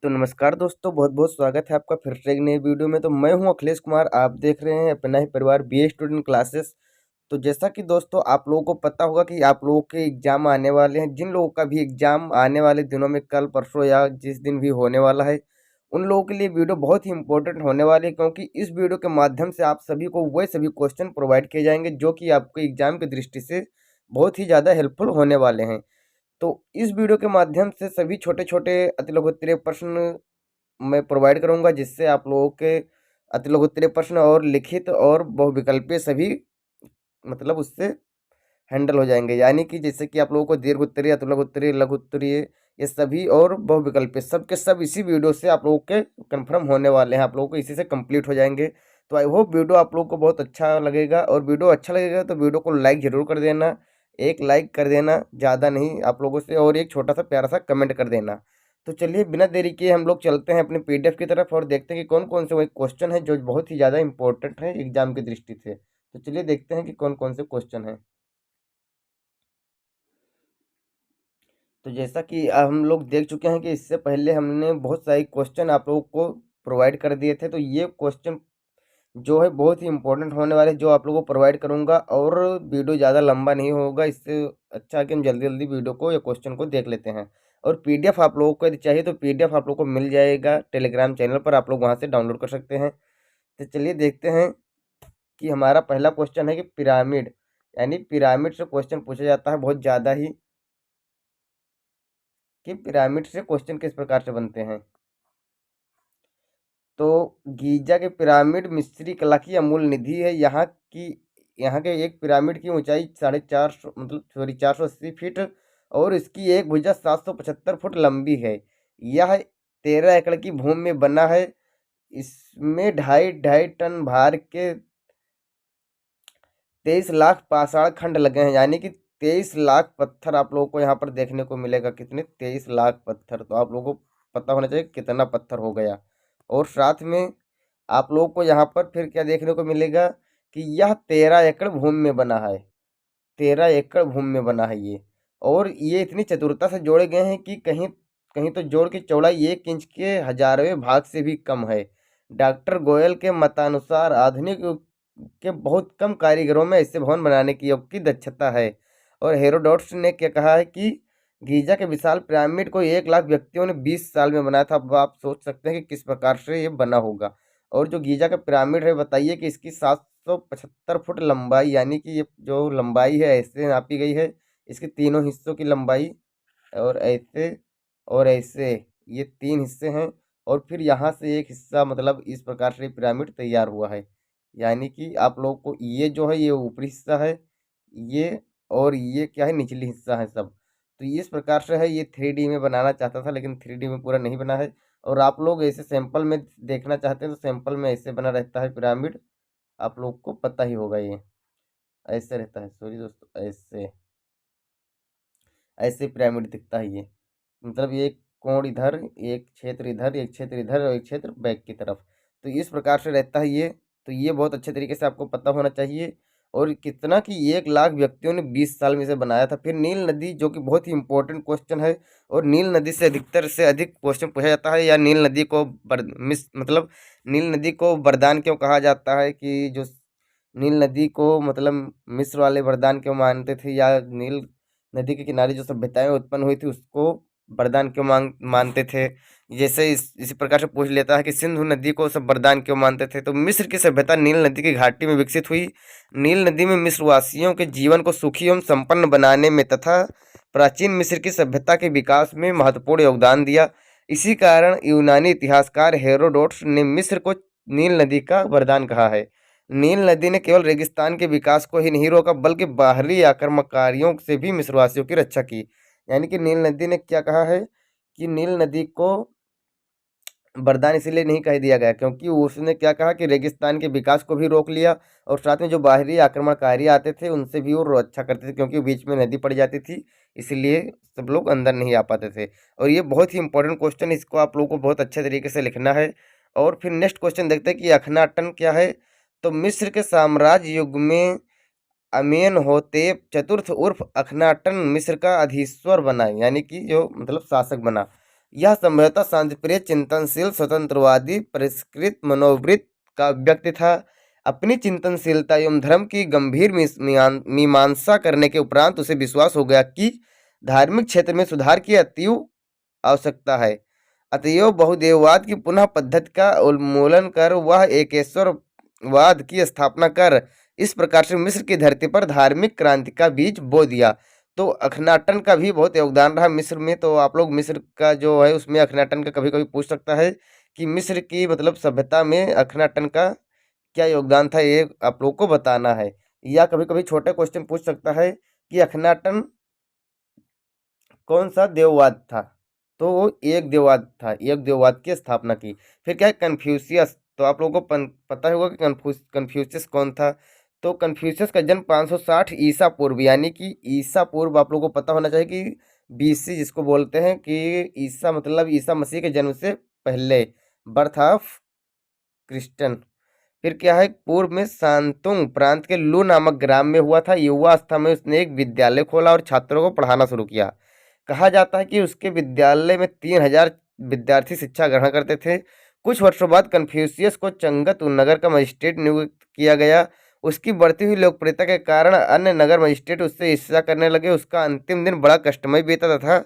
तो नमस्कार दोस्तों, बहुत बहुत स्वागत है आपका फिर से एक नई वीडियो में। तो मैं हूं अखिलेश कुमार, आप देख रहे हैं अपना ही परिवार बीए स्टूडेंट क्लासेस। तो जैसा कि दोस्तों आप लोगों को पता होगा कि आप लोगों के एग्जाम आने वाले हैं। जिन लोगों का भी एग्जाम आने वाले दिनों में कल परसों या जिस दिन भी होने वाला है, उन लोगों के लिए वीडियो बहुत ही इंपॉर्टेंट होने वाली है, क्योंकि इस वीडियो के माध्यम से आप सभी को वही सभी क्वेश्चन प्रोवाइड किए जाएंगे जो कि आपके एग्जाम की दृष्टि से बहुत ही ज़्यादा हेल्पफुल होने वाले हैं। तो इस वीडियो के माध्यम से सभी छोटे छोटे अति लघुत्तरीय प्रश्न मैं प्रोवाइड करूंगा, जिससे आप लोगों के अति लघुत्तरीय प्रश्न और लिखित और बहुविकल्पीय सभी मतलब उससे हैंडल हो जाएंगे। यानी कि जैसे कि आप लोगों को दीर्घ उत्तरीय, अति लघुत्तरीय, लघु उत्तरीय, ये सभी और बहुविकल्पीय सब के सब इसी वीडियो से आप लोगों के कंफर्म होने वाले हैं। आप लोगों को इसी से कंप्लीट हो जाएंगे। तो आई होप वीडियो आप लोगों को बहुत अच्छा लगेगा, और वीडियो अच्छा लगेगा तो वीडियो को लाइक जरूर कर देना। एक लाइक कर देना, ज़्यादा नहीं आप लोगों से, और एक छोटा सा प्यारा सा कमेंट कर देना। तो चलिए बिना देरी किए हम लोग चलते हैं अपने पीडीएफ की तरफ और देखते हैं कि कौन कौन से वही क्वेश्चन है जो बहुत ही ज़्यादा इंपॉर्टेंट है एग्जाम की दृष्टि से। तो चलिए देखते हैं कि कौन कौन से क्वेश्चन हैं। तो जैसा कि हम लोग देख चुके हैं कि इससे पहले हमने बहुत सारे क्वेश्चन आप लोगों को प्रोवाइड कर दिए थे। तो ये क्वेश्चन जो है बहुत ही इंपॉर्टेंट होने वाले जो आप लोगों को प्रोवाइड करूंगा, और वीडियो ज़्यादा लंबा नहीं होगा। इससे अच्छा है कि हम जल्दी जल्दी वीडियो को या क्वेश्चन को देख लेते हैं। और पीडीएफ आप लोगों को यदि चाहिए तो पीडीएफ आप लोगों को मिल जाएगा टेलीग्राम चैनल पर, आप लोग वहाँ से डाउनलोड कर सकते हैं। तो चलिए देखते हैं कि हमारा पहला क्वेश्चन है कि पिरामिड, यानी पिरामिड से क्वेश्चन पूछा जाता है बहुत ज़्यादा ही, कि पिरामिड से क्वेश्चन किस प्रकार से बनते हैं। तो गीजा के पिरामिड मिस्री कला की अमूल निधि है। यहाँ के एक पिरामिड की ऊंचाई 450 मतलब सॉरी 480 फीट, और इसकी एक भुजा 775 फुट लंबी है। यह 13 एकड़ की भूमि में बना है। इसमें ढाई ढाई टन भार के 23 लाख पाषाण खंड लगे हैं। यानी कि 23 लाख पत्थर आप लोगों को यहाँ पर देखने को मिलेगा। कितने? 23 लाख पत्थर। तो आप लोगों को पता होना चाहिए कितना पत्थर हो गया। और साथ में आप लोगों को यहाँ पर फिर क्या देखने को मिलेगा कि यह 13 एकड़ भूमि में बना है। 13 एकड़ भूमि में बना है ये। और ये इतनी चतुरता से जोड़े गए हैं कि कहीं कहीं तो जोड़ की चौड़ाई 1 इंच के हजारवें भाग से भी कम है। डॉक्टर गोयल के मतानुसार आधुनिक युग के बहुत कम कारीगरों में ऐसे भवन बनाने की योग की दक्षता है। और हेरोडोटस ने क्या कहा है कि गीजा के विशाल पिरामिड को 1 लाख व्यक्तियों ने 20 साल में बनाया था। अब आप सोच सकते हैं कि किस प्रकार से ये बना होगा। और जो गीजा का पिरामिड है, बताइए कि इसकी 775 फुट लंबाई, यानी कि ये जो लंबाई है ऐसे नापी गई है। इसके तीनों हिस्सों की लंबाई, और ऐसे और ऐसे, ये 3 हिस्से हैं। और फिर यहाँ से एक हिस्सा, मतलब इस प्रकार से पिरामिड तैयार हुआ है। यानी कि आप लोगों को ये जो है ये ऊपरी हिस्सा है, ये, और ये क्या है, निचली हिस्सा है सब। तो इस प्रकार से है। ये 3D में बनाना चाहता था, लेकिन 3D में पूरा नहीं बना है। और आप लोग ऐसे सैंपल में देखना चाहते हैं तो सैंपल में ऐसे बना रहता है पिरामिड। आप लोग को पता ही होगा ये ऐसे रहता है। सॉरी दोस्तों, ऐसे ऐसे पिरामिड दिखता है ये। मतलब ये एक कोण इधर, एक क्षेत्र इधर, एक क्षेत्र इधर, और एक क्षेत्र बैक की तरफ। तो इस प्रकार से रहता है ये। तो ये बहुत अच्छे तरीके से आपको पता होना चाहिए। और कितना कि 1 लाख व्यक्तियों ने 20 साल में इसे बनाया था। फिर नील नदी, जो कि बहुत ही इंपॉर्टेंट क्वेश्चन है। और नील नदी से अधिकतर से अधिक क्वेश्चन पूछा जाता है। या नील नदी को मतलब नील नदी को वरदान क्यों कहा जाता है, कि जो नील नदी को मतलब मिस्र वाले वरदान क्यों मानते थे, या नील नदी के किनारे जो सभ्यताएं उत्पन्न हुई थी उसको वरदान क्यों मानते थे। जैसे इसी प्रकार से पूछ लेता है कि सिंधु नदी को सब वरदान क्यों मानते थे। तो मिस्र की सभ्यता नील नदी की घाटी में विकसित हुई। नील नदी में मिस्रवासियों के जीवन को सुखी एवं संपन्न बनाने में तथा प्राचीन मिस्र की सभ्यता के विकास में महत्वपूर्ण योगदान दिया। इसी कारण यूनानी इतिहासकार हेरोडोटस ने मिस्र को नील नदी का वरदान कहा है। नील नदी ने केवल रेगिस्तान के विकास को ही नहीं रोका, बल्कि बाहरी आक्रमणकारियों से भी मिस्रवासियों की रक्षा की। यानी कि नील नदी ने क्या कहा है कि नील नदी को वरदान इसीलिए नहीं कह दिया गया क्योंकि उसने क्या कहा कि रेगिस्तान के विकास को भी रोक लिया, और साथ में जो बाहरी आक्रमणकारी आते थे उनसे भी वो रक्षा करते थे, क्योंकि बीच में नदी पड़ जाती थी, इसलिए सब लोग अंदर नहीं आ पाते थे। और ये बहुत ही इंपॉर्टेंट क्वेश्चन, इसको आप लोगों को बहुत अच्छे तरीके से लिखना है। और फिर नेक्स्ट क्वेश्चन देखते हैं कि अखनाटन क्या है। तो मिस्र के साम्राज्य युग में अमेनहोतेप चतुर्थ उर्फ अखनाटन मिस्र का अधीश्वर बना, यानी कि जो मतलब शासक बना। यह संभवतः शांतिप्रिय, चिंतनशील, स्वतंत्रवादी, परिष्कृत मनोवृत्त का व्यक्ति था। अपनी चिंतनशीलता एवं धर्म की गंभीर मीमांसा करने के उपरांत उसे विश्वास हो गया कि धार्मिक क्षेत्र में सुधार की अतीव आवश्यकता है। अतएव बहुदेववाद की पुनः पद्धति का उन्मूलन कर वह एकेश्वरवाद की स्थापना कर इस प्रकार से मिस्र की धरती पर धार्मिक क्रांति का बीज बो दिया। तो अखनाटन का भी बहुत योगदान रहा मिस्र में। तो आप लोग मिस्र का जो है उसमें अखनाटन का कभी कभी पूछ सकता है कि मिस्र की मतलब सभ्यता में अखनाटन का क्या योगदान था, ये आप लोग को बताना है। या कभी कभी छोटे क्वेश्चन पूछ सकता है कि अखनाटन कौन सा देववाद था, तो वो एक देववाद था, एक देववाद की स्थापना की। फिर क्या है कन्फ्यूशियस, तो आप लोगों को पता होगा कि कन्फ्यूशियस कौन था। तो कन्फ्यूशियस का जन्म 560 ईसा पूर्व, यानी कि ईसा पूर्व आप लोगों को पता होना चाहिए कि बीसी जिसको बोलते हैं कि ईसा मतलब ईसा मसीह के जन्म से पहले, बर्थ ऑफ क्रिस्टन। फिर क्या है पूर्व में सांतुंग प्रांत के लू नामक ग्राम में हुआ था। युवा अवस्था में उसने एक विद्यालय खोला और छात्रों को पढ़ाना शुरू किया। कहा जाता है कि उसके विद्यालय में 3000 विद्यार्थी शिक्षा ग्रहण करते थे। कुछ वर्षों बाद कन्फ्यूशियस को चंगत नगर का मजिस्ट्रेट नियुक्त किया गया। उसकी बढ़ती हुई लोकप्रियता के कारण अन्य नगर मजिस्ट्रेट उससे ईर्ष्या करने लगे। उसका अंतिम दिन बड़ा कष्टमय बीता तथा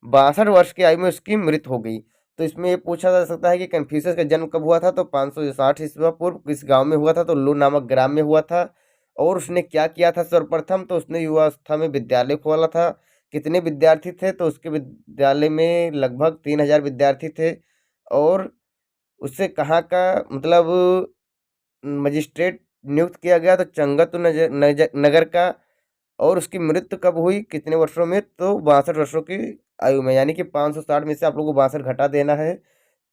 62 वर्ष की आयु में उसकी मृत्यु हो गई। तो इसमें ये पूछा जा सकता है कि कन्फ्यूशियस का जन्म कब हुआ था, तो 560 ईस्वी पूर्व किस गांव में हुआ था, तो लू नामक ग्राम में हुआ था। और उसने क्या किया था सर्वप्रथम, तो उसने युवावस्था में विद्यालय खोला था। कितने विद्यार्थी थे, तो उसके विद्यालय में लगभग 3000 विद्यार्थी थे। और उससे कहाँ का मतलब मजिस्ट्रेट नियुक्त किया गया, तो चंगतु नगर का। और उसकी मृत्यु कब हुई, कितने वर्षों में, तो 62 वर्षों की आयु में, यानी कि 560 में से आप लोगों को 62 घटा देना है।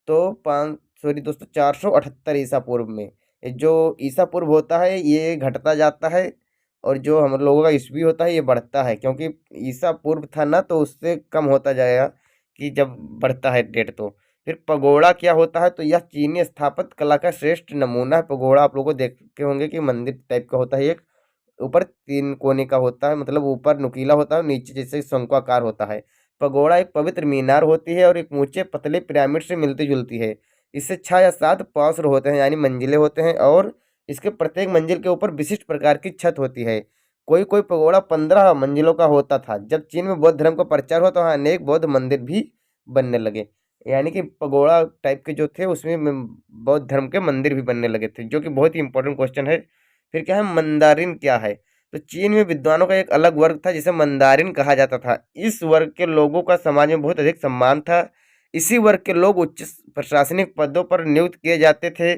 तो पाँच सॉरी दोस्तों 478 ईसा पूर्व में। ये जो ईसा पूर्व होता है ये घटता जाता है, और जो हम लोगों का ईस्वी होता है ये बढ़ता है, क्योंकि ईसा पूर्व था ना तो उससे कम होता जाएगा कि जब बढ़ता है डेट। तो फिर पगोड़ा क्या होता है, तो यह चीनी स्थापत्य कला का श्रेष्ठ नमूना है। पगोड़ा आप लोगों को देखते होंगे कि मंदिर टाइप का होता है, एक ऊपर 3 कोने का होता है, मतलब ऊपर नुकीला होता है, नीचे जैसे शंक्वाकार होता है। पगोड़ा एक पवित्र मीनार होती है और एक ऊंचे पतले पिरामिड से मिलती जुलती है। इससे 6 या 7 पार्श्व होते हैं, यानी मंजिलें होते हैं, और इसके प्रत्येक मंजिल के ऊपर विशिष्ट प्रकार की छत होती है। कोई कोई पगोड़ा 15 मंजिलों का होता था। जब चीन में बौद्ध धर्म का प्रचार हुआ तो वहाँ अनेक बौद्ध मंदिर भी बनने लगे, यानी कि पगोड़ा टाइप के जो थे उसमें बौद्ध धर्म के मंदिर भी बनने लगे थे, जो कि बहुत ही इंपॉर्टेंट क्वेश्चन है। फिर क्या है मंदारिन क्या है, तो चीन में विद्वानों का एक अलग वर्ग था जिसे मंदारिन कहा जाता था। इस वर्ग के लोगों का समाज में बहुत अधिक सम्मान था। इसी वर्ग के लोग उच्च प्रशासनिक पदों पर नियुक्त किए जाते थे।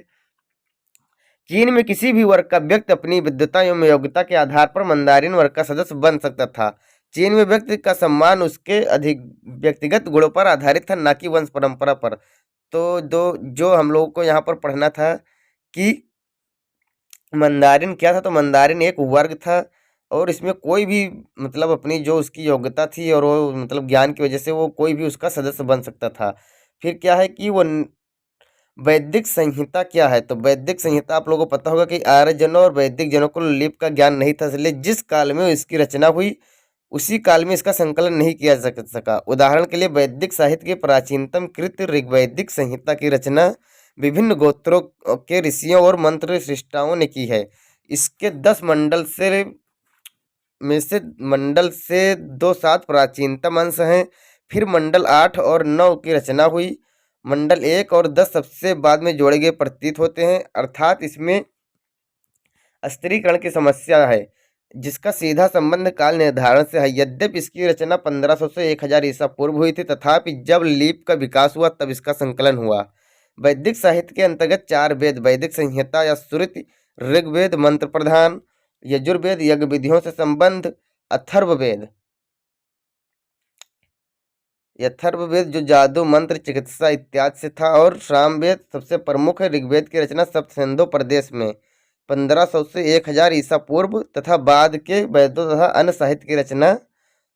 चीन में किसी भी वर्ग का व्यक्ति अपनी विद्वता एवं योग्यता के आधार पर मंदारिन वर्ग का सदस्य बन सकता था। चीन में व्यक्ति का सम्मान उसके अधिक व्यक्तिगत गुणों पर आधारित था, न कि वंश परंपरा पर। तो दो जो हम लोगों को यहाँ पर पढ़ना था कि मंदारिन क्या था, तो मंदारिन एक वर्ग था, और इसमें कोई भी मतलब अपनी जो उसकी योग्यता थी और वो मतलब ज्ञान की वजह से वो कोई भी उसका सदस्य बन सकता था। फिर क्या है कि वो वैदिक संहिता क्या है, तो वैदिक संहिता आप लोगों को पता होगा कि आर्यजनों और वैदिक जनों को लिपि का ज्ञान नहीं था, इसलिए जिस काल में इसकी रचना हुई उसी काल में इसका संकलन नहीं किया जा सका। उदाहरण के लिए वैदिक साहित्य की प्राचीनतम कृत ऋग्वैदिक संहिता की रचना विभिन्न गोत्रों के ऋषियों और मंत्र सृष्टाओं ने की है। इसके 10 मंडल से 2-7 प्राचीनतम अंश हैं। फिर मंडल 8 और 9 की रचना हुई। मंडल 1 और 10 सबसे बाद में जोड़े गए प्रतीत होते हैं, अर्थात इसमें स्त्रीकरण की समस्या है जिसका सीधा संबंध काल निर्धारण से है। यद्यपि इसकी रचना 1500 से 1000 ईसा पूर्व हुई थी, तथापि जब लीप का विकास हुआ तब इसका संकलन हुआ। वैदिक साहित्य के अंतर्गत 4 वेद वैदिक संहिता या श्रुति, ऋग्वेद मंत्र प्रधान, यजुर्वेद यज्ञ विधियों से संबंध, अथर्ववेद अथर्ववेद जो जादू मंत्र चिकित्सा इत्यादि से था, और सामवेद सबसे प्रमुख है। ऋग्वेद की रचना सप्तसिंधु प्रदेश में 1500 से 1000 ईसा पूर्व तथा बाद के वेदों तथा अन्य साहित्य की रचना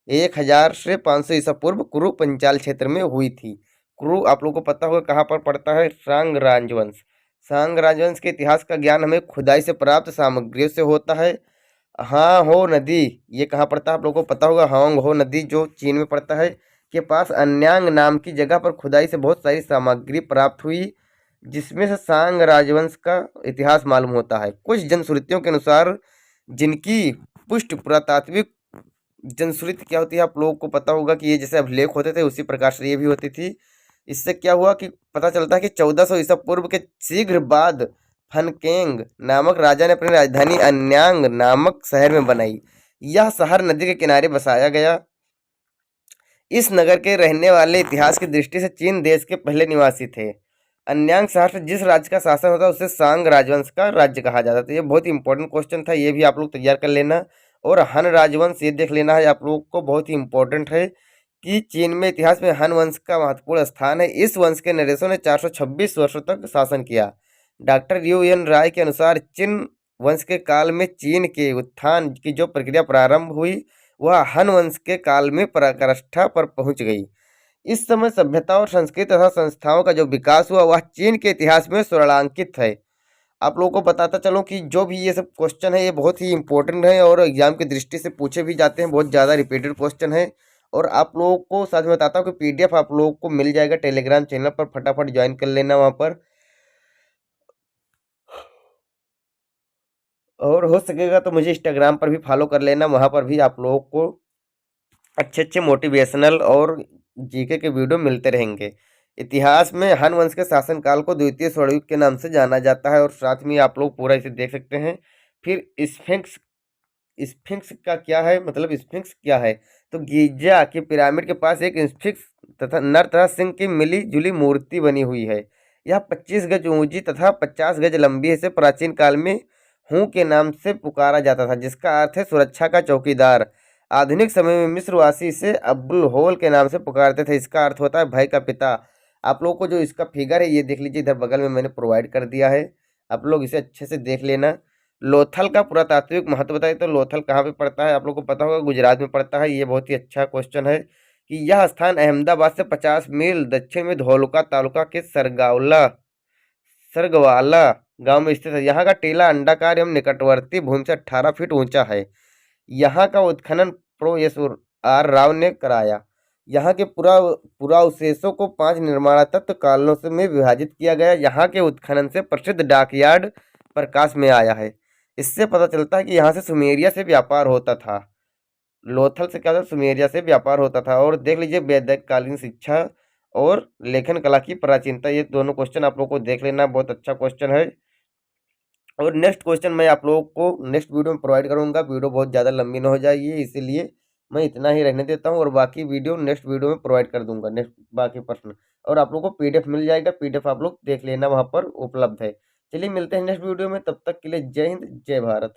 1000 से 500 ईसा पूर्व कुरु पंचाल क्षेत्र में हुई थी। कुरु आप लोगों को पता होगा कहाँ पर पड़ता है, सांग राजवंश। सांग राजवंश के इतिहास का ज्ञान हमें खुदाई से प्राप्त सामग्रियों से होता है। हाँ हो नदी ये कहाँ पड़ता है आप लोगों को पता होगा, हांग हो नदी जो चीन में पड़ता है। के पास अन्यांग नाम की जगह पर खुदाई से बहुत सारी सामग्री प्राप्त हुई, जिसमें से सांग राजवंश का इतिहास मालूम होता है। कुछ जनश्रुतियों के अनुसार, जिनकी पुष्ट पुरातात्विक जनश्रुति क्या होती है आप लोगों को पता होगा कि ये जैसे अभिलेख होते थे उसी प्रकार से ये भी होती थी। इससे क्या हुआ कि पता चलता है कि 1400 ईसा पूर्व के शीघ्र बाद फनकेंग नामक राजा ने अपनी राजधानी अन्यांग नामक शहर में बनाई। यह शहर नदी के किनारे बसाया गया। इस नगर के रहने वाले इतिहास की दृष्टि से चीन देश के पहले निवासी थे। अन्यांग शहर से जिस राज्य का शासन होता है उसे सांग राजवंश का राज्य कहा जाता था। ये बहुत ही इंपॉर्टेंट क्वेश्चन था, ये भी आप लोग तैयार कर लेना। और हन राजवंश ये देख लेना है आप लोगों को, बहुत ही इंपॉर्टेंट है कि चीन में इतिहास में हन वंश का महत्वपूर्ण स्थान है। इस वंश के नरेशों ने 426 वर्षों तक शासन किया। डॉक्टर यू एन राय के अनुसार चिन वंश के काल में चीन के उत्थान की जो प्रक्रिया प्रारंभ हुई वह हन वंश के काल में पराकाष्ठा पर पहुंच गई। इस समय सभ्यता और संस्कृति तथा संस्थाओं का जो विकास हुआ वह चीन के इतिहास में स्वर्णांकित है। आप लोगों को बताता चलूं कि जो भी ये सब क्वेश्चन है ये बहुत ही इंपॉर्टेंट है और एग्जाम की दृष्टि से पूछे भी जाते हैं, बहुत ज़्यादा रिपीटेड क्वेश्चन है। और आप लोगों को साथ में बताता हूँ कि पीडीएफ आप लोगों को मिल जाएगा टेलीग्राम चैनल पर, फटाफट ज्वाइन कर लेना वहाँ पर। और हो सकेगा तो मुझे इंस्टाग्राम पर भी फॉलो कर लेना, वहाँ पर भी आप लोगों को अच्छे अच्छे मोटिवेशनल और जीके के वीडियो मिलते रहेंगे। इतिहास में हन वंश के शासनकाल को द्वितीय स्वर्णयुग के नाम से जाना जाता है और साथ में आप लोग पूरा इसे देख सकते हैं। फिर स्फिंक्स, स्फिंक्स का क्या है मतलब स्फिंक्स क्या है, तो गीजा के पिरामिड के पास एक स्फिंक्स तथा नर तथा सिंह की मिली जुली मूर्ति बनी हुई है। यह 25 गज ऊंची तथा 50 गज लंबी है। इसे प्राचीन काल में हूँ के नाम से पुकारा जाता था, जिसका अर्थ है सुरक्षा का चौकीदार। आधुनिक समय में मिस्रवासी इसे अब्दुल होल के नाम से पुकारते थे, इसका अर्थ होता है भय का पिता। आप लोगों को जो इसका फिगर है ये देख लीजिए, इधर बगल में मैंने प्रोवाइड कर दिया है, आप लोग इसे अच्छे से देख लेना। लोथल का पुरातात्विक महत्व बताइए तो लोथल कहाँ पे पड़ता है, आप लोग को पता होगा गुजरात में पड़ता है। ये बहुत ही अच्छा क्वेश्चन है कि यह स्थान अहमदाबाद से 50 मील दक्षिण में धोलका तालुका के सरगवाला गांव में स्थित है। यहाँ का टीला अंडाकार एवं निकटवर्ती भूमि से 18 फीट ऊंचा है। यहाँ का उत्खनन प्रो एस आर राव ने कराया। यहाँ के पुरावशेषों को 5 निर्माणात्मक कालों से में विभाजित किया गया। यहाँ के उत्खनन से प्रसिद्ध डाकयार्ड प्रकाश में आया है। इससे पता चलता है कि यहाँ से सुमेरिया से व्यापार होता था। लोथल से क्या था, सुमेरिया से व्यापार होता था। और देख लीजिए वैदिककालीन शिक्षा और लेखन कला की प्राचीनता, ये दोनों क्वेश्चन आप लोग को देख लेना, बहुत अच्छा क्वेश्चन है। और नेक्स्ट क्वेश्चन मैं आप लोगों को नेक्स्ट वीडियो में प्रोवाइड करूंगा, वीडियो बहुत ज़्यादा लंबी ना हो जाएगी, इसीलिए मैं इतना ही रहने देता हूं और बाकी वीडियो नेक्स्ट वीडियो में प्रोवाइड कर दूंगा, नेक्स्ट बाकी प्रश्न। और आप लोगों को पीडीएफ मिल जाएगा, पीडीएफ आप लोग देख लेना, वहाँ पर उपलब्ध है। चलिए मिलते हैं नेक्स्ट वीडियो में, तब तक के लिए जय हिंद जय भारत।